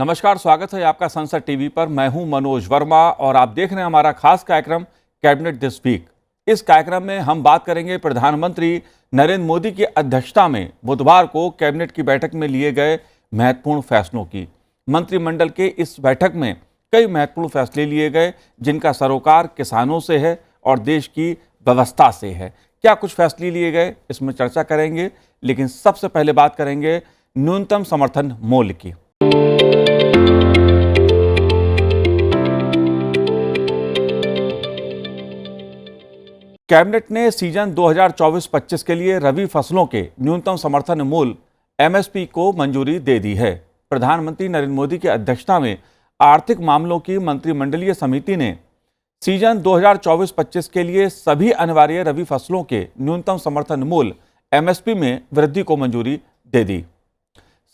नमस्कार, स्वागत है आपका संसद टीवी पर। मैं हूं मनोज वर्मा और आप देख रहे हैं हमारा खास कार्यक्रम कैबिनेट दिस वीक। इस कार्यक्रम में हम बात करेंगे प्रधानमंत्री नरेंद्र मोदी की अध्यक्षता में बुधवार को कैबिनेट की बैठक में लिए गए महत्वपूर्ण फैसलों की। मंत्रिमंडल के इस बैठक में कई महत्वपूर्ण फैसले लिए गए जिनका सरोकार किसानों से है और देश की व्यवस्था से है। क्या कुछ फैसले लिए गए, इसमें चर्चा करेंगे, लेकिन सबसे पहले बात करेंगे न्यूनतम समर्थन मूल्य की। कैबिनेट ने सीजन 2024-25 के लिए रबी फसलों के न्यूनतम समर्थन मूल्य एमएसपी को मंजूरी दे दी है। प्रधानमंत्री नरेंद्र मोदी की अध्यक्षता में आर्थिक मामलों की मंत्रिमंडलीय समिति ने सीजन 2024-25 के लिए सभी अनिवार्य रबी फसलों के न्यूनतम समर्थन मूल्य एमएसपी में वृद्धि को मंजूरी दे दी।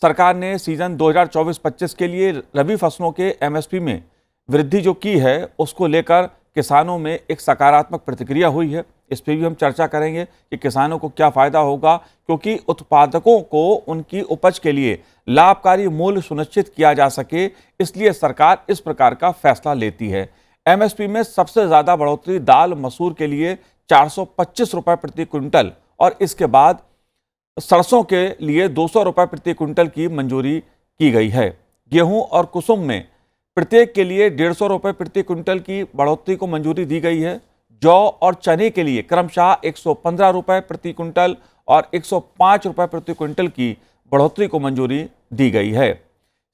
सरकार ने सीजन 2024-25 के लिए रबी फसलों के एमएसपी में वृद्धि जो की है उसको लेकर किसानों में एक सकारात्मक प्रतिक्रिया हुई है। इस पर भी हम चर्चा करेंगे कि किसानों को क्या फायदा होगा, क्योंकि उत्पादकों को उनकी उपज के लिए लाभकारी मूल्य सुनिश्चित किया जा सके, इसलिए सरकार इस प्रकार का फैसला लेती है। एमएसपी में सबसे ज्यादा बढ़ोतरी दाल मसूर के लिए 425 रुपये प्रति क्विंटल और इसके बाद सरसों के लिए 200 रुपये प्रति क्विंटल की मंजूरी की गई है। गेहूं और कुसुम में प्रत्येक के लिए 150 रुपये प्रति क्विंटल की बढ़ोतरी को मंजूरी दी गई है। जौ और चने के लिए क्रमशः 115 रुपये प्रति क्विंटल और 105 रुपये प्रति क्विंटल की बढ़ोतरी को मंजूरी दी गई है।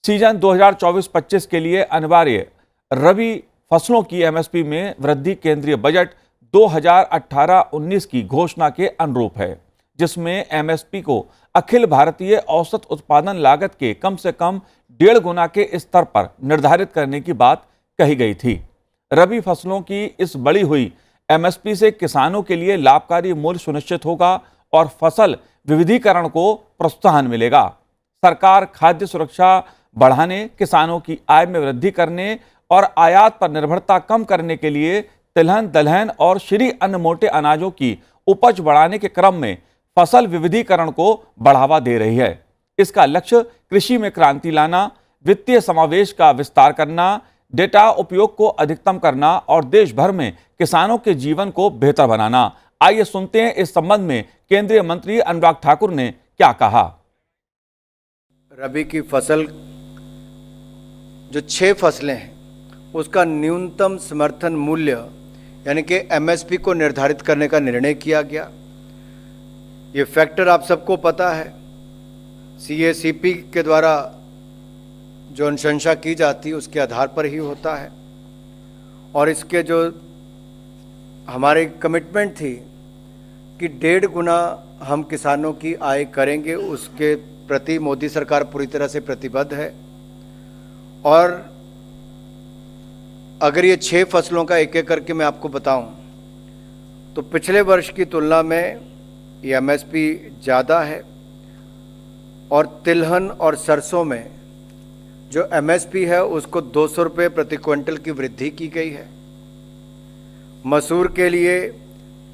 सीजन 2024-25 के लिए अनिवार्य रबी फसलों की एमएसपी में वृद्धि केंद्रीय बजट 2018-19 की घोषणा के अनुरूप है, जिसमें एमएसपी को अखिल भारतीय औसत उत्पादन लागत के कम से कम 1.5 गुना के स्तर पर निर्धारित करने की बात कही गई थी। रबी फसलों की इस बढ़ी हुई एमएसपी से किसानों के लिए लाभकारी मूल्य सुनिश्चित होगा और फसल विविधीकरण को प्रोत्साहन मिलेगा। सरकार खाद्य सुरक्षा बढ़ाने, किसानों की आय में वृद्धि करने और आयात पर निर्भरता कम करने के लिए तिलहन, दलहन और श्री अन्न मोटे अनाजों की उपज बढ़ाने के क्रम में फसल विविधीकरण को बढ़ावा दे रही है। इसका लक्ष्य कृषि में क्रांति लाना, वित्तीय समावेश का विस्तार करना, डेटा उपयोग को अधिकतम करना और देश भर में किसानों के जीवन को बेहतर बनाना। आइए सुनते हैं इस संबंध में केंद्रीय मंत्री अनुराग ठाकुर ने क्या कहा। रबी की फसल जो 6 फसलें हैं उसका न्यूनतम समर्थन मूल्य यानी कि एमएसपी को निर्धारित करने का निर्णय किया गया। ये फैक्टर आप सबको पता है, सीएसीपी के द्वारा जो अनुशंसा की जाती है उसके आधार पर ही होता है। और इसके जो हमारी कमिटमेंट थी कि 1.5 गुना हम किसानों की आय करेंगे, उसके प्रति मोदी सरकार पूरी तरह से प्रतिबद्ध है। और अगर ये 6 फसलों का एक एक करके मैं आपको बताऊं तो पिछले वर्ष की तुलना में ये एमएसपी ज़्यादा है। और तिलहन और सरसों में जो एमएसपी है उसको 200 रुपये प्रति क्विंटल की वृद्धि की गई है। मसूर के लिए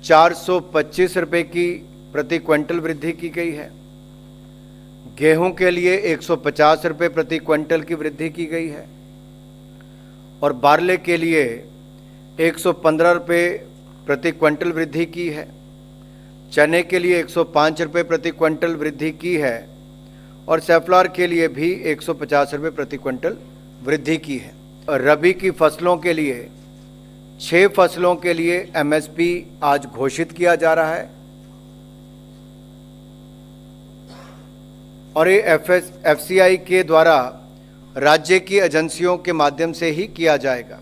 425 रुपये की प्रति क्विंटल वृद्धि की गई है। गेहूं के लिए 150 रुपये प्रति क्विंटल की वृद्धि की गई है। और बारले के लिए 115 रुपये प्रति क्विंटल वृद्धि की है। चने के लिए 105 रुपये प्रति क्विंटल वृद्धि की है और सेफ्लॉर के लिए भी 150 रुपये प्रति क्विंटल वृद्धि की है। और रबी की फसलों के लिए 6 फसलों के लिए एमएसपी आज घोषित किया जा रहा है और ये एफसीआई के द्वारा राज्य की एजेंसियों के माध्यम से ही किया जाएगा।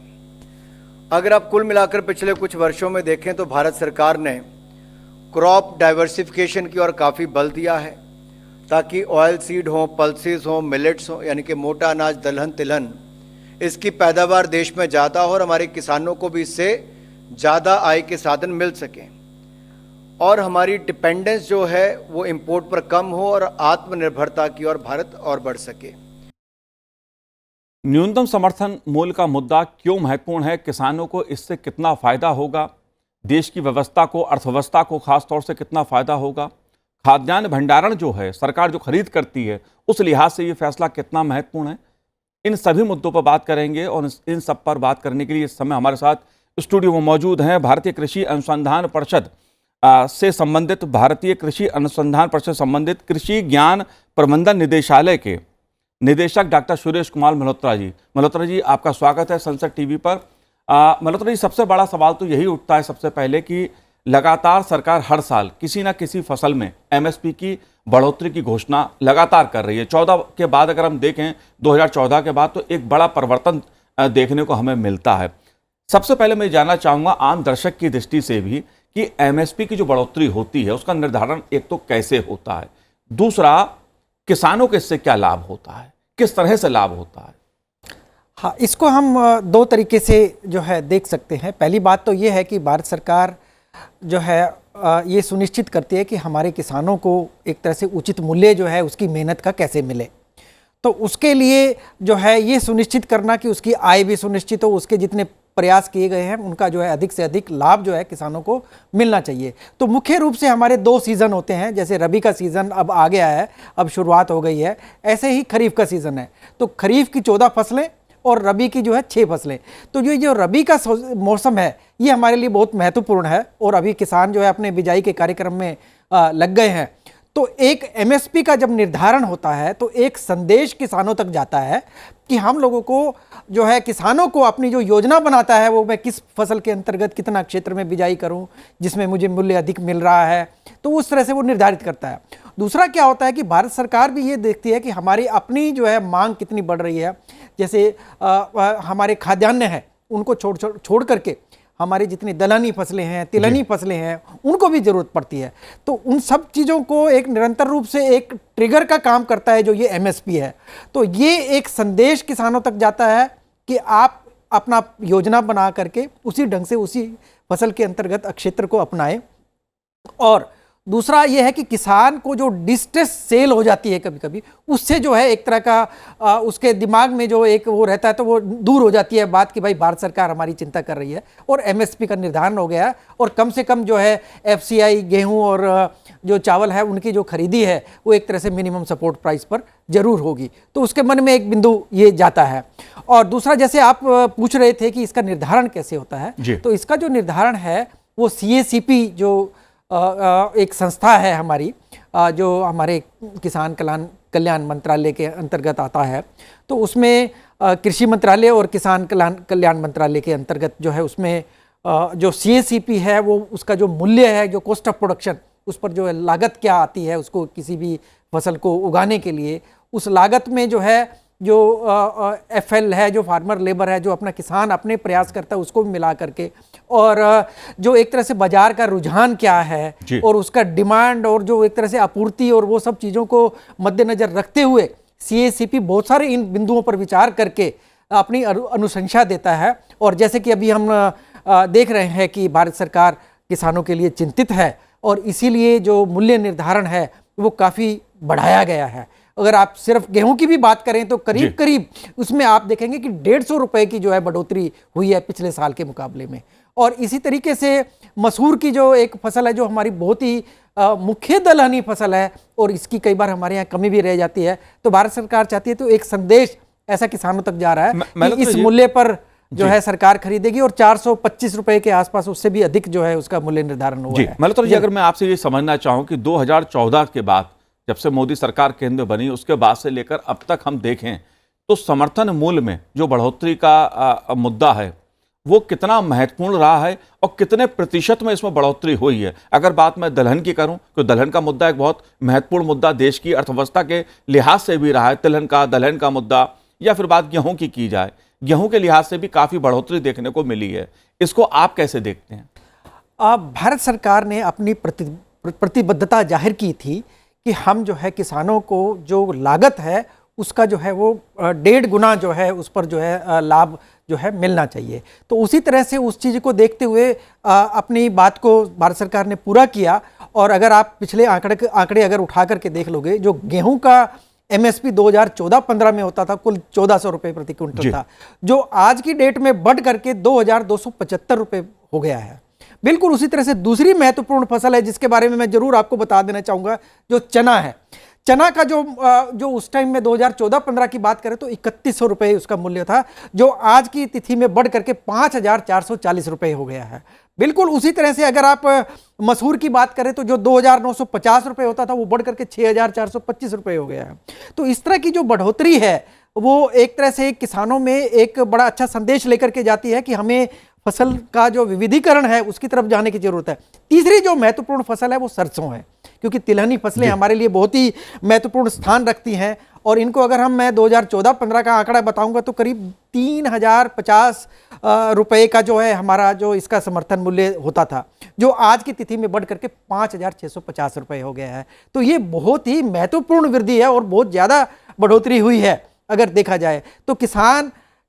अगर आप कुल मिलाकर पिछले कुछ वर्षों में देखें तो भारत सरकार ने क्रॉप डाइवर्सिफिकेशन की ओर काफ़ी बल दिया है ताकि ऑयल सीड हो, पल्सेस हो, मिलेट्स हो यानी कि मोटा अनाज, दलहन, तिलहन, इसकी पैदावार देश में ज़्यादा हो और हमारे किसानों को भी इससे ज़्यादा आय के साधन मिल सकें और हमारी डिपेंडेंस जो है वो इंपोर्ट पर कम हो और आत्मनिर्भरता की ओर भारत और बढ़ सके। न्यूनतम समर्थन मूल्य का मुद्दा क्यों महत्वपूर्ण है, किसानों को इससे कितना फायदा होगा, देश की व्यवस्था को, अर्थव्यवस्था को खास तौर से कितना फायदा होगा, खाद्यान्न भंडारण जो है सरकार जो खरीद करती है उस लिहाज से ये फैसला कितना महत्वपूर्ण है, इन सभी मुद्दों पर बात करेंगे और इन सब पर बात करने के लिए इस समय हमारे साथ स्टूडियो में मौजूद हैं भारतीय कृषि अनुसंधान परिषद से संबंधित कृषि ज्ञान प्रबंधन निदेशालय के निदेशक डॉक्टर सुरेश कुमार मल्होत्रा जी। मल्होत्रा जी, आपका स्वागत है संसद टीवी पर। मल्होत्रा जी, सबसे बड़ा सवाल तो यही उठता है सबसे पहले कि लगातार सरकार हर साल किसी ना किसी फसल में एमएसपी की बढ़ोतरी की घोषणा लगातार कर रही है। 14 के बाद अगर हम देखें, 2014 के बाद तो एक बड़ा परिवर्तन देखने को हमें मिलता है। सबसे पहले मैं जानना चाहूँगा आम दर्शक की दृष्टि से भी कि एमएसपी की जो बढ़ोतरी होती है उसका निर्धारण एक तो कैसे होता है, दूसरा किसानों को इससे क्या लाभ होता है, किस तरह से लाभ होता है? हाँ, इसको हम दो तरीके से जो है देख सकते हैं। पहली बात तो ये है कि भारत सरकार जो है ये सुनिश्चित करती है कि हमारे किसानों को एक तरह से उचित मूल्य जो है उसकी मेहनत का कैसे मिले। तो उसके लिए जो है ये सुनिश्चित करना कि उसकी आय भी सुनिश्चित हो, उसके जितने प्रयास किए गए हैं उनका जो है अधिक से अधिक लाभ जो है किसानों को मिलना चाहिए। तो मुख्य रूप से हमारे 2 सीज़न होते हैं, जैसे रबी का सीज़न अब आ गया है, अब शुरुआत हो गई है, ऐसे ही खरीफ का सीज़न है। तो खरीफ की 14 फसलें और रबी की जो है 6 फसलें। तो ये जो रबी का मौसम है ये हमारे लिए बहुत महत्वपूर्ण है और अभी किसान जो है अपने बिजाई के कार्यक्रम में लग गए हैं। तो एक एमएसपी का जब निर्धारण होता है तो एक संदेश किसानों तक जाता है कि हम लोगों को जो है किसानों को अपनी जो योजना बनाता है वो मैं किस फसल के अंतर्गत कितना क्षेत्र में बिजाई करूं जिसमें मुझे मूल्य अधिक मिल रहा है, तो उस तरह से वो निर्धारित करता है। दूसरा क्या होता है कि भारत सरकार भी ये देखती है कि हमारी अपनी जो है मांग कितनी बढ़ रही है। जैसे हमारे खाद्यान्न है उनको छोड़ करके हमारी जितनी दलहनी फसलें हैं, तिलहनी फसलें हैं, उनको भी ज़रूरत पड़ती है। तो उन सब चीज़ों को एक निरंतर रूप से एक ट्रिगर का काम करता है जो ये एमएसपी है। तो ये एक संदेश किसानों तक जाता है कि आप अपना योजना बना करके उसी ढंग से उसी फसल के अंतर्गत क्षेत्र को अपनाएं। और दूसरा ये है कि किसान को जो डिस्ट्रेस सेल हो जाती है कभी कभी, उससे जो है एक तरह का उसके दिमाग में जो एक वो रहता है तो वो दूर हो जाती है बात कि भाई भारत सरकार हमारी चिंता कर रही है और एमएसपी का निर्धारण हो गया है और कम से कम जो है एफसीआई गेहूं और जो चावल है उनकी जो खरीदी है वो एक तरह से मिनिमम सपोर्ट प्राइस पर जरूर होगी। तो उसके मन में एक बिंदु ये जाता है। और दूसरा, जैसे आप पूछ रहे थे कि इसका निर्धारण कैसे होता है, तो इसका जो निर्धारण है वो CACP जो एक संस्था है हमारी, जो हमारे किसान कल्याण मंत्रालय के अंतर्गत आता है। तो उसमें कृषि मंत्रालय और किसान कल्याण मंत्रालय के अंतर्गत जो है उसमें जो CACP है वो उसका जो मूल्य है, जो कॉस्ट ऑफ प्रोडक्शन, उस पर जो है लागत क्या आती है उसको किसी भी फसल को उगाने के लिए, उस लागत में जो है जो FL है, जो फार्मर लेबर है, जो अपना किसान अपने प्रयास करता है उसको भी मिला करके, और जो एक तरह से बाजार का रुझान क्या है और उसका डिमांड और जो एक तरह से आपूर्ति और वो सब चीज़ों को मद्देनजर रखते हुए CACP बहुत सारे इन बिंदुओं पर विचार करके अपनी अनुशंसा देता है। और जैसे कि अभी हम देख रहे हैं कि भारत सरकार किसानों के लिए चिंतित है और इसीलिए जो मूल्य निर्धारण है वो काफ़ी बढ़ाया गया है। अगर आप सिर्फ गेहूं की भी बात करें तो करीब करीब उसमें आप देखेंगे कि 150 रुपए की जो है बढ़ोतरी हुई है पिछले साल के मुकाबले में। और इसी तरीके से मसूर की जो एक फसल है जो हमारी बहुत ही मुख्य दलहनी फसल है और इसकी कई बार हमारे यहाँ कमी भी रह जाती है, तो भारत सरकार चाहती है तो एक संदेश ऐसा किसानों तक जा रहा है कि इस मूल्य पर जो है सरकार खरीदेगी और 425 रुपए के आसपास, उससे भी अधिक जो है उसका मूल्य निर्धारण हुआ है। मल्होत्रा जी, अगर मैं आपसे ये समझना चाहूँ कि 2014 के बाद जब से मोदी सरकार केंद्र बनी उसके बाद से लेकर अब तक हम देखें तो समर्थन मूल्य में जो बढ़ोतरी का मुद्दा है वो कितना महत्वपूर्ण रहा है और कितने प्रतिशत में इसमें बढ़ोतरी हुई है। अगर बात मैं दलहन की करूं तो दलहन का मुद्दा एक बहुत महत्वपूर्ण मुद्दा देश की अर्थव्यवस्था के लिहाज से भी रहा है, दलहन का मुद्दा, या फिर बात गेहूं की जाए, गेहूं के लिहाज से भी काफ़ी बढ़ोतरी देखने को मिली है। इसको आप कैसे देखते हैं? भारत सरकार ने अपनी प्रतिबद्धता जाहिर की थी कि हम जो है किसानों को जो लागत है उसका जो है वो 1.5 गुना जो है उस पर जो है लाभ जो है मिलना चाहिए। तो उसी तरह से उस चीज़ को देखते हुए अपनी बात को भारत सरकार ने पूरा किया। और अगर आप पिछले आंकड़े अगर उठा करके देख लोगे, जो गेहूं का MSP 2014-15 में होता था कुल 1400 रुपये प्रति क्विंटल था, जो आज की डेट में बढ़ करके 2275 रुपये हो गया है। बिल्कुल उसी तरह से दूसरी महत्वपूर्ण फसल है जिसके बारे में मैं जरूर आपको बता देना चाहूँगा, जो चना है। चना का जो उस टाइम में 2014-15 की बात करें तो 3100 रुपये उसका मूल्य था, जो आज की तिथि में बढ़ करके 5440 रुपये हो गया है। बिल्कुल उसी तरह से अगर आप मसूर की बात करें तो जो 2950 रुपये होता था वो बढ़ करके 6425 रुपये हो गया है। तो इस तरह की जो बढ़ोतरी है वो एक तरह से किसानों में एक बड़ा अच्छा संदेश लेकर के जाती है कि हमें फसल का जो विविधीकरण है उसकी तरफ जाने की जरूरत है। तीसरी जो महत्वपूर्ण फसल है वो सरसों है, क्योंकि तिलहनी फसलें हमारे लिए बहुत ही महत्वपूर्ण स्थान रखती हैं और इनको अगर मैं 2014-15 का आंकड़ा बताऊंगा तो करीब 3050 रुपये का जो है हमारा जो इसका समर्थन मूल्य होता था, जो आज की तिथि में बढ़ करके 5650 रुपये हो गया है। तो ये बहुत ही महत्वपूर्ण वृद्धि है और बहुत ज़्यादा बढ़ोतरी हुई है अगर देखा जाए तो।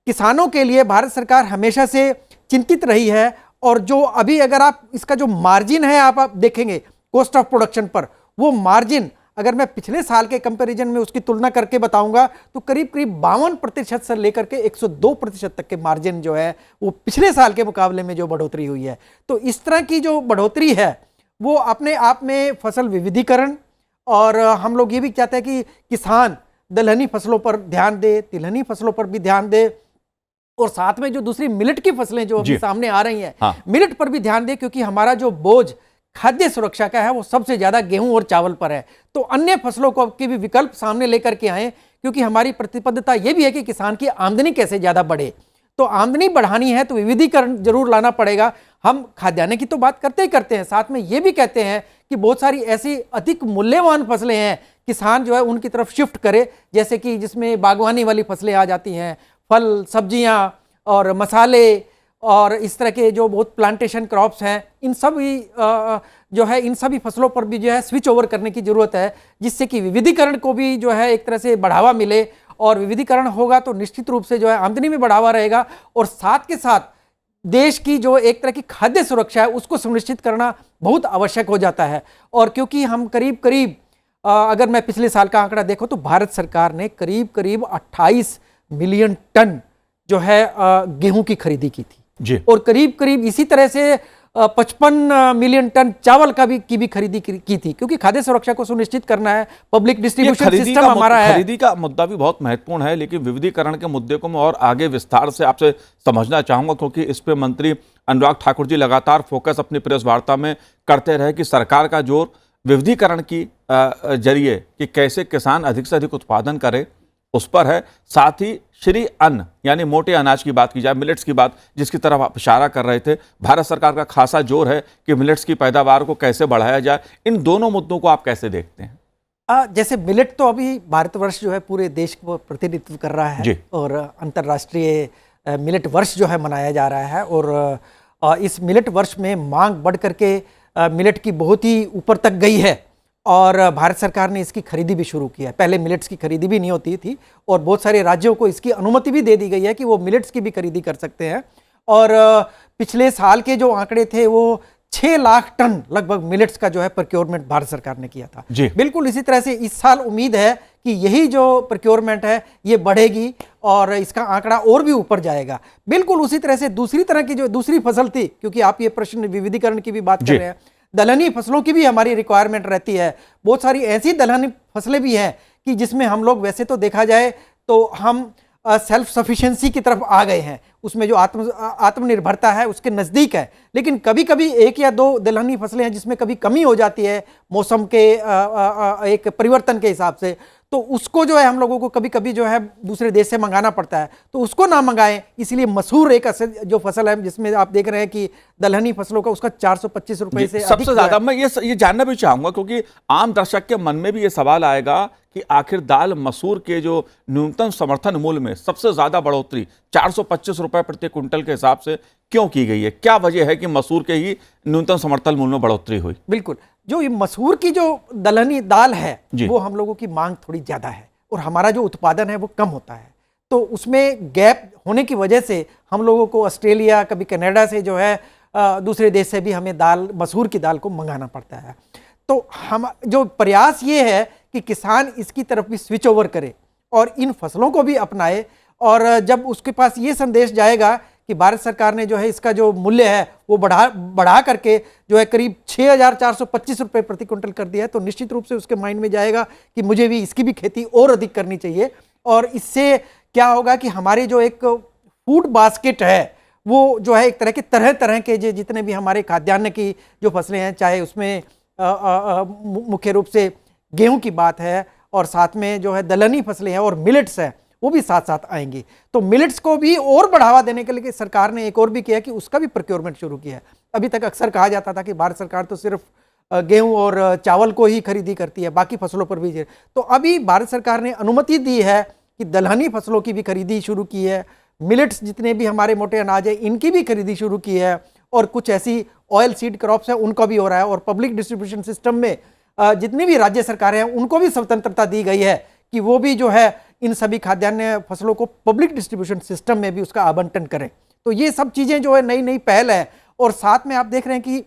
किसानों के लिए भारत सरकार हमेशा से चिंतित रही है और जो अभी अगर आप इसका जो मार्जिन है आप देखेंगे कॉस्ट ऑफ प्रोडक्शन पर, वो मार्जिन अगर मैं पिछले साल के कंपैरिजन में उसकी तुलना करके बताऊंगा तो करीब 52% से लेकर के 102% तक के मार्जिन जो है वो पिछले साल के मुकाबले में जो बढ़ोतरी हुई है। तो इस तरह की जो बढ़ोतरी है वो अपने आप में फसल विविधीकरण, और हम लोग ये भी चाहते हैं कि किसान दलहनी फसलों पर ध्यान दे, तिलहनी फसलों पर भी ध्यान दे, और साथ में जो दूसरी मिलेट की फसलें जो अभी सामने आ रही हैं, हाँ। मिलेट पर भी ध्यान दे, क्योंकि हमारा जो बोझ खाद्य सुरक्षा का है वो सबसे ज्यादा गेहूं और चावल पर है। तो अन्य फसलों को के भी विकल्प सामने लेकर के आए, क्योंकि हमारी प्रतिबद्धता ये भी है कि किसान की आमदनी कैसे ज्यादा बढ़े। तो आमदनी बढ़ानी है तो विविधीकरण जरूर लाना पड़ेगा। हम खाद्यान्न की तो बात करते ही करते हैं, साथ में ये भी कहते हैं कि बहुत सारी ऐसी अधिक मूल्यवान फसलें हैं, किसान जो है उनकी तरफ शिफ्ट करे, जैसे कि जिसमें बागवानी वाली फसलें आ जाती हैं, फल सब्जियां और मसाले और इस तरह के जो बहुत प्लांटेशन क्रॉप्स हैं, इन सभी जो है इन सभी फसलों पर भी जो है स्विच ओवर करने की ज़रूरत है, जिससे कि विविधीकरण को भी जो है एक तरह से बढ़ावा मिले। और विविधीकरण होगा तो निश्चित रूप से जो है आमदनी में बढ़ावा रहेगा, और साथ के साथ देश की जो एक तरह की खाद्य सुरक्षा है उसको सुनिश्चित करना बहुत आवश्यक हो जाता है। और क्योंकि हम करीब अगर मैं पिछले साल का आंकड़ा देखूं तो भारत सरकार ने करीब 28 मिलियन टन जो है गेहूं की खरीदी की थी जी, और करीब इसी तरह से 55 मिलियन टन चावल की भी खरीदी की थी, क्योंकि खाद्य सुरक्षा को सुनिश्चित करना है। पब्लिक डिस्ट्रीब्यूशन सिस्टम हमारा है। खरीदी का मुद्दा भी बहुत महत्वपूर्ण है, लेकिन विविधीकरण के मुद्दे को मैं और आगे विस्तार से आपसे समझना चाहूंगा, क्योंकि इस पे मंत्री अनुराग ठाकुर जी लगातार फोकस अपनी प्रेस वार्ता में करते रहे कि सरकार का जोर विविधीकरण की जरिए कि कैसे किसान अधिक से अधिक उत्पादन करे उस पर है। साथ ही श्री अन्न यानी मोटे अनाज की बात की जाए, मिलेट्स की बात जिसकी तरफ आप इशारा कर रहे थे, भारत सरकार का खासा जोर है कि मिलेट्स की पैदावार को कैसे बढ़ाया जाए। इन दोनों मुद्दों को आप कैसे देखते हैं? जैसे मिलेट तो अभी भारतवर्ष जो है पूरे देश को प्रतिनिधित्व कर रहा है और अंतर्राष्ट्रीय मिलेट वर्ष जो है मनाया जा रहा है, और इस मिलेट वर्ष में मांग बढ़ करके मिलेट की बहुत ही ऊपर तक गई है, और भारत सरकार ने इसकी खरीदी भी शुरू की है। पहले मिलेट्स की खरीदी भी नहीं होती थी, और बहुत सारे राज्यों को इसकी अनुमति भी दे दी गई है कि वो मिलेट्स की भी खरीदी कर सकते हैं। और पिछले साल के जो आंकड़े थे वो 6 लाख टन लगभग मिलेट्स का जो है प्रोक्योरमेंट भारत सरकार ने किया था। बिल्कुल इसी तरह से इस साल उम्मीद है कि यही जो प्रोक्योरमेंट है ये बढ़ेगी और इसका आंकड़ा और भी ऊपर जाएगा। बिल्कुल उसी तरह से दूसरी तरह की जो दूसरी फसल थी, क्योंकि आप ये प्रश्न विविधीकरण की भी बात कर रहे हैं, दलहनी फसलों की भी हमारी रिक्वायरमेंट रहती है। बहुत सारी ऐसी दलहनी फसलें भी हैं कि जिसमें हम लोग वैसे तो देखा जाए तो हम सेल्फ सफिशिएंसी की तरफ आ गए हैं, उसमें जो आत्मनिर्भरता है उसके नज़दीक है, लेकिन कभी कभी 1 या 2 दलहनी फसलें हैं जिसमें कभी कमी हो जाती है मौसम के एक परिवर्तन के हिसाब से, तो उसको जो है हम लोगों को कभी कभी जो है दूसरे देश से मंगाना पड़ता है, तो उसको ना मंगाएं। इसलिए मसूर एक जो फसल है जिसमें आप देख रहे हैं कि दलहनी फसलों का उसका 425 रुपए से सबसे ज्यादा मैं ये जानना भी चाहूंगा, क्योंकि आम दर्शक के मन में भी ये सवाल आएगा कि आखिर दाल मसूर के जो न्यूनतम समर्थन मूल्य में सबसे ज्यादा बढ़ोतरी 425 रुपए प्रति क्विंटल के हिसाब से क्यों की गई है? क्या वजह है कि मसूर के ही न्यूनतम समर्थन मूल्य में बढ़ोतरी हुई? बिल्कुल, जो ये मसूर की जो दलहनी दाल है वो हम लोगों की मांग थोड़ी ज्यादा है और हमारा जो उत्पादन है वो कम होता है, तो उसमें गैप होने की वजह से हम लोगों को ऑस्ट्रेलिया, कभी कनाडा से जो है दूसरे देश से भी हमें मसूर की दाल को मंगाना पड़ता है। तो हम जो प्रयास ये है कि किसान इसकी तरफ भी स्विच ओवर करे और इन फसलों को भी अपनाए, और जब उसके पास ये संदेश जाएगा कि भारत सरकार ने जो है इसका जो मूल्य है वो बढ़ा करके जो है करीब 6,425 रुपये प्रति क्विंटल कर दिया है, तो निश्चित रूप से उसके माइंड में जाएगा कि मुझे भी इसकी भी खेती और अधिक करनी चाहिए। और इससे क्या होगा कि हमारी जो एक फूड बास्केट है वो जो है एक तरह तरह के जितने भी हमारे खाद्यान्न की जो फसलें हैं, चाहे उसमें मुख्य रूप से गेहूं की बात है और साथ में जो है दलहनी फसलें हैं और मिलेट्स हैं, वो भी साथ साथ आएंगी। तो मिलेट्स को भी और बढ़ावा देने के लिए सरकार ने एक और भी किया कि उसका भी प्रोक्योरमेंट शुरू किया है। अभी तक अक्सर कहा जाता था कि भारत सरकार तो सिर्फ गेहूं और चावल को ही खरीदी करती है, बाकी फसलों पर भी। तो अभी भारत सरकार ने अनुमति दी है कि दलहनी फसलों की भी खरीदी शुरू की है, मिलेट्स जितने भी हमारे मोटे अनाज है इनकी भी खरीदी शुरू की है, और कुछ ऐसी ऑयल सीड क्रॉप्स है उनका भी हो रहा है। और पब्लिक डिस्ट्रीब्यूशन सिस्टम में जितनी भी राज्य सरकारें हैं उनको भी स्वतंत्रता दी गई है कि वो भी जो है इन सभी खाद्यान्न फसलों को पब्लिक डिस्ट्रीब्यूशन सिस्टम में भी उसका आवंटन करें। तो ये सब चीज़ें जो है नई नई पहल है। और साथ में आप देख रहे हैं कि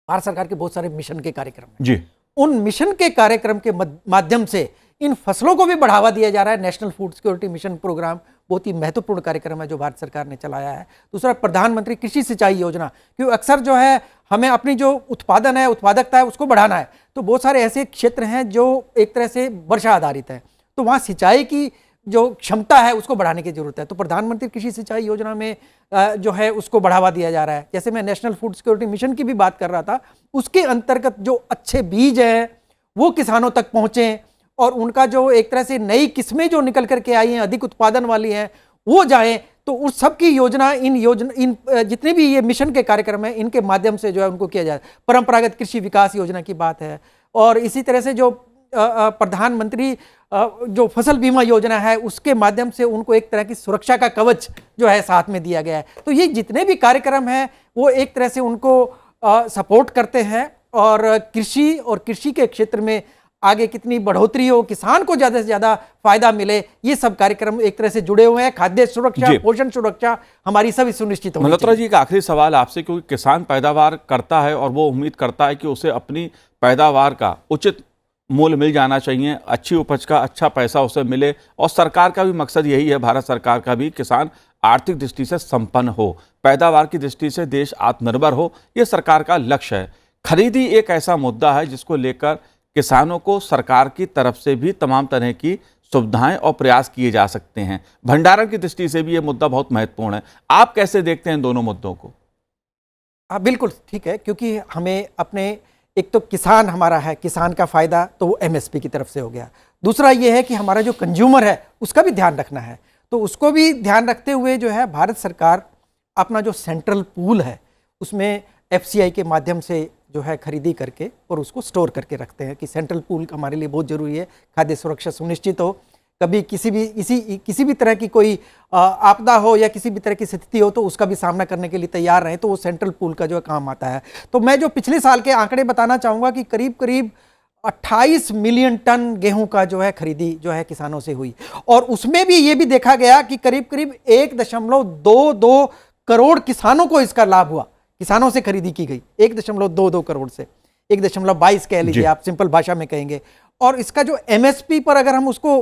भारत सरकार के बहुत सारे मिशन के कार्यक्रम हैं जी, उन मिशन के कार्यक्रम के माध्यम से इन फसलों को भी बढ़ावा दिया जा रहा है। National Food Security Mission programme बहुत ही महत्वपूर्ण कार्यक्रम है जो भारत सरकार ने चलाया है। दूसरा, प्रधानमंत्री कृषि सिंचाई योजना, क्योंकि अक्सर जो है हमें अपनी जो उत्पादन है, उत्पादकता है, उसको बढ़ाना है। तो बहुत सारे ऐसे क्षेत्र हैं जो एक तरह से वर्षा आधारित है, तो वहाँ सिंचाई की जो क्षमता है उसको बढ़ाने की जरूरत है। तो प्रधानमंत्री कृषि सिंचाई योजना में जो है उसको बढ़ावा दिया जा रहा है। जैसे मैं नेशनल फूड सिक्योरिटी मिशन की भी बात कर रहा था, उसके अंतर्गत जो अच्छे बीज हैं वो किसानों तक पहुँचें और उनका जो एक तरह से नई किस्में जो निकल करके आई हैं, अधिक उत्पादन वाली हैं, वो जाएं। तो उस सब की योजना इन जितने भी ये मिशन के कार्यक्रम हैं इनके माध्यम से जो है उनको किया जाए। परंपरागत कृषि विकास योजना की बात है, और इसी तरह से जो प्रधानमंत्री जो फसल बीमा योजना है उसके माध्यम से उनको एक तरह की सुरक्षा का कवच जो है साथ में दिया गया है। तो ये जितने भी कार्यक्रम हैं वो एक तरह से उनको सपोर्ट करते हैं, और कृषि के क्षेत्र में आगे कितनी बढ़ोतरी हो, किसान को ज़्यादा से ज़्यादा फायदा मिले, ये सब कार्यक्रम एक तरह से जुड़े हुए हैं। खाद्य सुरक्षा, पोषण सुरक्षा हमारी सभी सुनिश्चित होनी चाहिए। मल्होत्रा जी, एक आखिरी सवाल आपसे, क्योंकि किसान पैदावार करता है और वो उम्मीद करता है कि उसे अपनी पैदावार का उचित मूल्य मिल जाना चाहिए, अच्छी उपज का अच्छा पैसा उसे मिले, और सरकार का भी मकसद यही है, भारत सरकार का भी, किसान आर्थिक दृष्टि से संपन्न हो, पैदावार की दृष्टि से देश आत्मनिर्भर हो, ये सरकार का लक्ष्य है। खरीदी एक ऐसा मुद्दा है जिसको लेकर किसानों को सरकार की तरफ से भी तमाम तरह की सुविधाएं और प्रयास किए जा सकते हैं। भंडारण की दृष्टि से भी ये मुद्दा बहुत महत्वपूर्ण है। आप कैसे देखते हैं इन दोनों मुद्दों को? बिल्कुल ठीक है, क्योंकि हमें अपने एक तो किसान हमारा है, किसान का फायदा तो वो एमएसपी की तरफ से हो गया। दूसरा ये है कि हमारा जो कंज्यूमर है उसका भी ध्यान रखना है, तो उसको भी ध्यान रखते हुए जो है भारत सरकार अपना जो सेंट्रल पूल है उसमें एफसीआई के माध्यम से जो है खरीदी करके और उसको स्टोर करके रखते हैं कि सेंट्रल पूल हमारे लिए बहुत ज़रूरी है। खाद्य सुरक्षा सुनिश्चित हो, कभी किसी भी तरह की कोई आपदा हो या किसी भी तरह की स्थिति हो तो उसका भी सामना करने के लिए तैयार रहें, तो वो सेंट्रल पूल का जो है काम आता है। तो मैं जो पिछले साल के आंकड़े बताना चाहूँगा कि करीब 28 मिलियन टन गेहूं का जो है खरीदी जो है किसानों से हुई, और उसमें भी ये भी देखा गया कि करीब 1.22 करोड़ किसानों को इसका लाभ हुआ। किसानों से खरीदी की गई 1.22 करोड़ से 1.22 कह लीजिए आप, सिंपल भाषा में कहेंगे। और इसका जो एमएसपी पर अगर हम उसको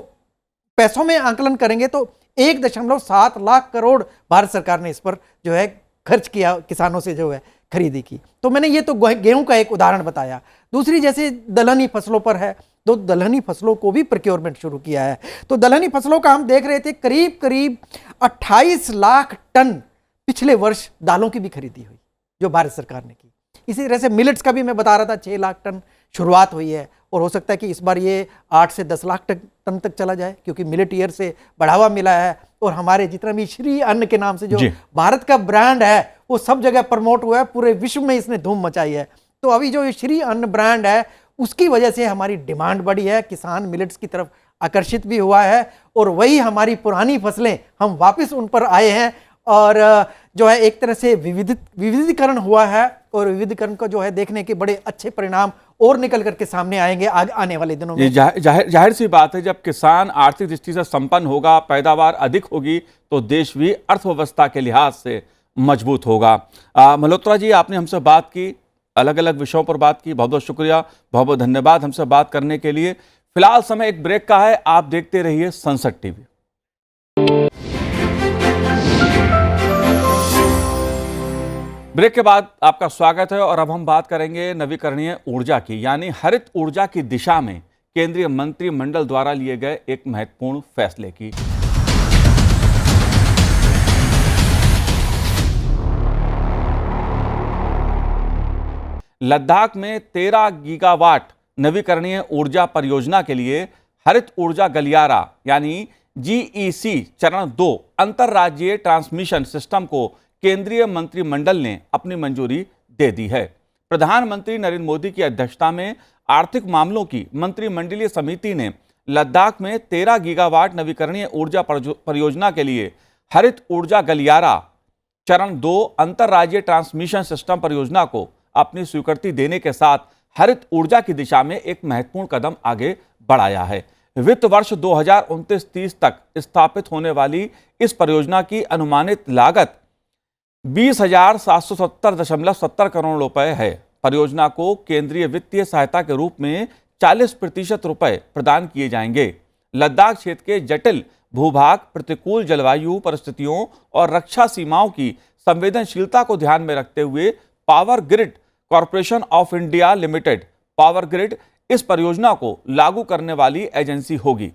पैसों में आंकलन करेंगे तो 1.7 लाख करोड़ भारत सरकार ने इस पर जो है खर्च किया, किसानों से जो है खरीदी की। तो मैंने ये तो गेहूं का एक उदाहरण बताया। दूसरी जैसे दलहनी फसलों पर है, तो दलहनी फसलों को भी प्रोक्योरमेंट शुरू किया है। तो दलहनी फसलों का हम देख रहे थे करीब 28 लाख टन पिछले वर्ष दालों की भी खरीदी हुई जो भारत सरकार ने की। इसी तरह से मिलेट्स का भी मैं बता रहा था 6 लाख टन शुरुआत हुई है, और हो सकता है कि इस बार ये 8 से 10 लाख टन तक चला जाए, क्योंकि मिलेट ईयर से बढ़ावा मिला है। और हमारे जितना भी श्री अन्न के नाम से जो भारत का ब्रांड है वो सब जगह प्रमोट हुआ है, पूरे विश्व में इसने धूम मचाई है। तो अभी जो ये श्री अन्न ब्रांड है उसकी वजह से हमारी डिमांड बढ़ी है, किसान मिलेट्स की तरफ आकर्षित भी हुआ है, और वही हमारी पुरानी फसलें हम वापस उन पर आए हैं, और जो है एक तरह से विविधीकरण हुआ है, और विविधीकरण को जो है देखने के बड़े अच्छे परिणाम और निकल करके सामने आएंगे आने वाले दिनों में। जाहिर सी बात है, जब किसान आर्थिक दृष्टि से संपन्न होगा, पैदावार अधिक होगी, तो देश भी अर्थव्यवस्था के लिहाज से मजबूत होगा। मल्होत्रा जी, आपने हमसे बात की, अलग अलग विषयों पर बात की, बहुत बहुत शुक्रिया, बहुत बहुत धन्यवाद हमसे बात करने के लिए। फिलहाल समय एक ब्रेक का है, आप देखते रहिए संसद टीवी। ब्रेक के बाद आपका स्वागत है और अब हम बात करेंगे नवीकरणीय ऊर्जा की, यानी हरित ऊर्जा की दिशा में केंद्रीय मंत्रिमंडल द्वारा लिए गए एक महत्वपूर्ण फैसले की। लद्दाख में 13 गीगावाट नवीकरणीय ऊर्जा परियोजना के लिए हरित ऊर्जा गलियारा यानी जीईसी चरण 2 अंतरराज्यीय ट्रांसमिशन सिस्टम को केंद्रीय मंत्रिमंडल ने अपनी मंजूरी दे दी है। प्रधानमंत्री नरेंद्र मोदी की अध्यक्षता में आर्थिक मामलों की मंत्रिमंडलीय समिति ने लद्दाख में 13 गीगावाट नवीकरणीय ऊर्जा परियोजना के लिए हरित ऊर्जा गलियारा चरण 2 अंतरराज्यीय ट्रांसमिशन सिस्टम परियोजना को अपनी स्वीकृति देने के साथ हरित ऊर्जा की दिशा में एक महत्वपूर्ण कदम आगे बढ़ाया है। वित्त वर्ष 2029-30 तक स्थापित होने वाली इस परियोजना की अनुमानित लागत 20,770.70 करोड़ रुपए है। परियोजना को केंद्रीय वित्तीय सहायता के रूप में 40% रुपए प्रदान किए जाएंगे। लद्दाख क्षेत्र के जटिल भूभाग, प्रतिकूल जलवायु परिस्थितियों और रक्षा सीमाओं की संवेदनशीलता को ध्यान में रखते हुए power grid corporation of India limited power grid इस परियोजना को लागू करने वाली एजेंसी होगी।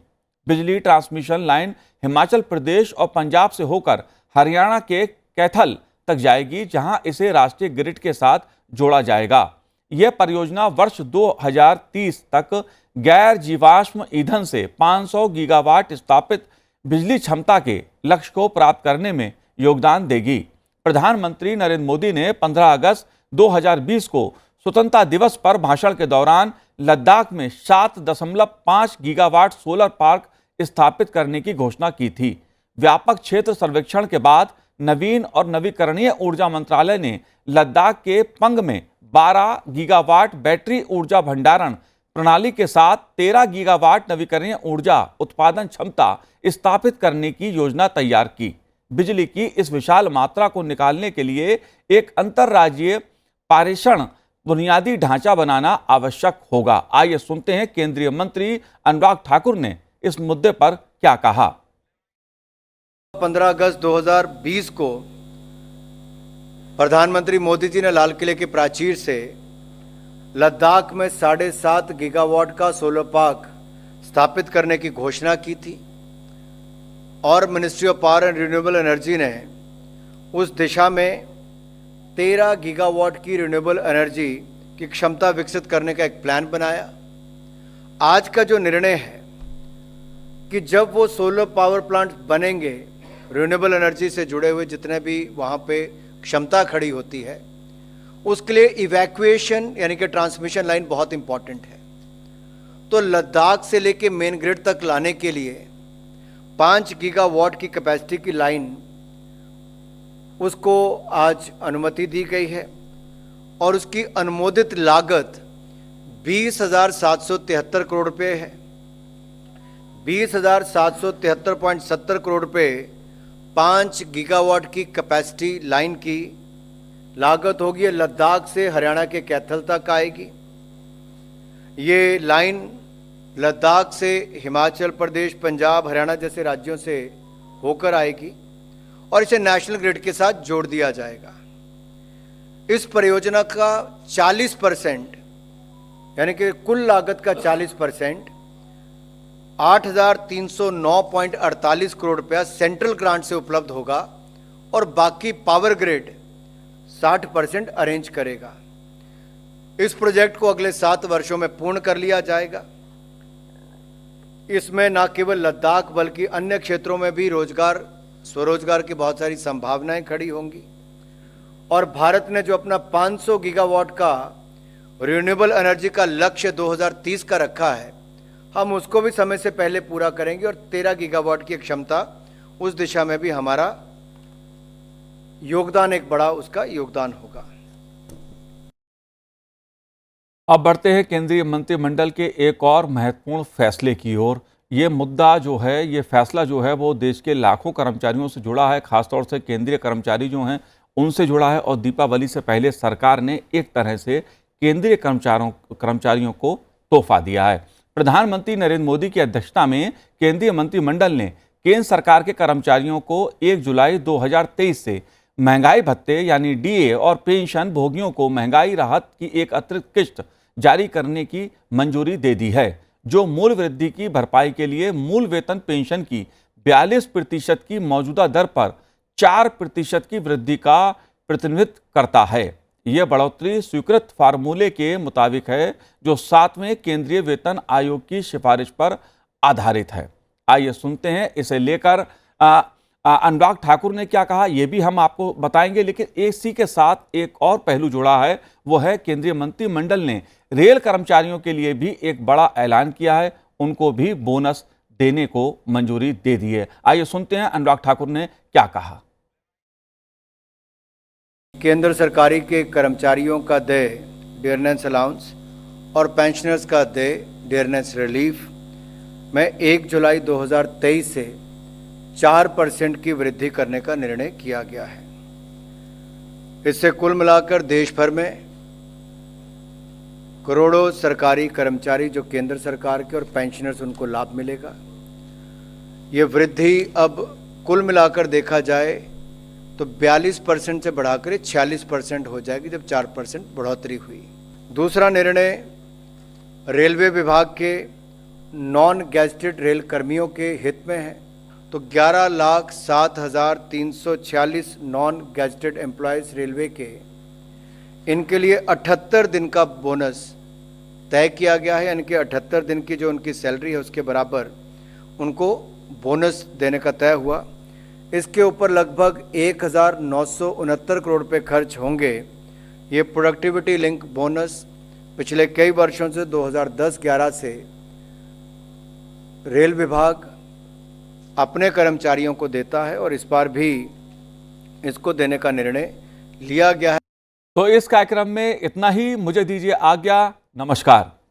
बिजली ट्रांसमिशन लाइन हिमाचल प्रदेश और पंजाब से होकर हरियाणा के कैथल तक जाएगी, जहां इसे राष्ट्रीय ग्रिड के साथ जोड़ा जाएगा। यह परियोजना वर्ष 2030 तक गैर जीवाश्म ईंधन से 500 गीगावाट स्थापित बिजली क्षमता के लक्ष्य को प्राप्त करने में योगदान देगी। प्रधानमंत्री नरेंद्र मोदी ने 15 अगस्त 2020 को स्वतंत्रता दिवस पर भाषण के दौरान लद्दाख में 7.5 गीगावाट सोलर पार्क स्थापित करने की घोषणा की थी। व्यापक क्षेत्र सर्वेक्षण के बाद नवीन और नवीकरणीय ऊर्जा मंत्रालय ने लद्दाख के पंग में 12 गीगावाट बैटरी ऊर्जा भंडारण प्रणाली के साथ 13 गीगावाट नवीकरणीय ऊर्जा उत्पादन क्षमता स्थापित करने की योजना तैयार की। बिजली की इस विशाल मात्रा को निकालने के लिए एक अंतरराज्यीय पारेषण बुनियादी ढांचा बनाना आवश्यक होगा। आइए सुनते हैं केंद्रीय मंत्री अनुराग ठाकुर ने इस मुद्दे पर क्या कहा। 15 अगस्त 2020 को प्रधानमंत्री मोदी जी ने लाल किले की प्राचीर से लद्दाख में 7.5 गीगावाट का सोलर पार्क स्थापित करने की घोषणा की थी और ministry of power and renewable energy ने उस दिशा में 13 गीगावाट की रिन्यूएबल एनर्जी की क्षमता विकसित करने का एक प्लान बनाया। आज का जो निर्णय है कि जब वो सोलर पावर प्लांट बनेंगे, रिन्यूएबल एनर्जी से जुड़े हुए जितने भी वहाँ पे क्षमता खड़ी होती है, उसके लिए इवैक्यूएशन यानी कि ट्रांसमिशन लाइन बहुत इंपॉर्टेंट है। तो लद्दाख से लेके मेन ग्रिड तक लाने के लिए 5 गीगावाट की कैपेसिटी की लाइन उसको आज अनुमति दी गई है और उसकी अनुमोदित लागत 20,773 करोड़ रुपये है। 20,773.70 करोड़ रुपये 5 गीगावाट की कैपेसिटी लाइन की लागत होगी। लद्दाख से हरियाणा के कैथल तक आएगी। ये लाइन लद्दाख से हिमाचल प्रदेश, पंजाब, हरियाणा जैसे राज्यों से होकर आएगी और इसे नेशनल ग्रिड के साथ जोड़ दिया जाएगा। इस परियोजना का 40% यानी कि कुल लागत का 40% 8,309.48 करोड़ रुपया सेंट्रल ग्रांट से उपलब्ध होगा और बाकी पावर ग्रिड 60% अरेंज करेगा। इस प्रोजेक्ट को अगले 7 वर्षों में पूर्ण कर लिया जाएगा। इसमें न केवल लद्दाख बल्कि अन्य क्षेत्रों में भी स्वरोजगार की बहुत सारी संभावनाएं खड़ी होंगी और भारत ने जो अपना 500 गीगावाट का रिन्यूएबल एनर्जी का लक्ष्य 2030 का रखा है, हम उसको भी समय से पहले पूरा करेंगे और 13 गीगावाट की क्षमता उस दिशा में भी हमारा योगदान, एक बड़ा उसका योगदान होगा। अब बढ़ते हैं केंद्रीय मंत्रिमंडल के एक और महत्वपूर्ण फैसले की ओर। ये मुद्दा जो है, ये फैसला जो है वो देश के लाखों कर्मचारियों से जुड़ा है, खासतौर से केंद्रीय कर्मचारी जो हैं उनसे जुड़ा है और दीपावली से पहले सरकार ने एक तरह से केंद्रीय कर्मचारियों को तोहफा दिया है। प्रधानमंत्री नरेंद्र मोदी की अध्यक्षता में केंद्रीय मंत्रिमंडल ने केंद्र सरकार के कर्मचारियों को 1 जुलाई 2023 से महंगाई भत्ते यानी डीए और पेंशन भोगियों को महंगाई राहत की एक अतिरिक्त किस्त जारी करने की मंजूरी दे दी है, जो मूल वृद्धि की भरपाई के लिए मूल वेतन पेंशन की 42% की मौजूदा दर पर 4% की वृद्धि का प्रतिनिधित्व करता है। यह बढ़ोतरी स्वीकृत फार्मूले के मुताबिक है, जो 7वें केंद्रीय वेतन आयोग की सिफारिश पर आधारित है। आइए सुनते हैं इसे लेकर अनुराग ठाकुर ने क्या कहा, यह भी हम आपको बताएंगे। लेकिन इसी के साथ एक और पहलू जुड़ा है, वो है केंद्रीय मंत्रिमंडल ने रेल कर्मचारियों के लिए भी एक बड़ा ऐलान किया है, उनको भी बोनस देने को मंजूरी दे दी है। आइए सुनते हैं अनुराग ठाकुर ने क्या कहा। केंद्र सरकारी के कर्मचारियोयों का देय डियरनेस अलाउंस और पेंशनर्स का देय डियरनेस रिलीफ में 1 जुलाई 2023 से 4% की वृद्धि करने का निर्णय किया गया है। इससे कुल मिलाकर देश भर में करोड़ों सरकारी कर्मचारी जो केंद्र सरकार के और पेंशनर्स उनको लाभ मिलेगा। ये वृद्धि अब कुल मिलाकर देखा जाए तो 42% से बढ़ाकर 46% हो जाएगी, जब 4% बढ़ोतरी हुई। दूसरा निर्णय रेलवे विभाग के नॉन गैजेटेड रेल कर्मियों के हित में है। तो 11,07,346 नॉन गैजेटेड एम्प्लॉयज़ रेलवे के, इनके लिए 78 दिन का बोनस तय किया गया है। यानी कि 78 दिन की जो उनकी सैलरी है उसके बराबर उनको बोनस देने का तय हुआ। इसके ऊपर लगभग 1,969 करोड़ रुपये खर्च होंगे। ये प्रोडक्टिविटी लिंक बोनस पिछले कई वर्षों से 2010-11 से रेल विभाग अपने कर्मचारियों को देता है और इस बार भी इसको देने का निर्णय लिया गया है। तो इस कार्यक्रम में इतना ही। मुझे दीजिए आज्ञा। नमस्कार।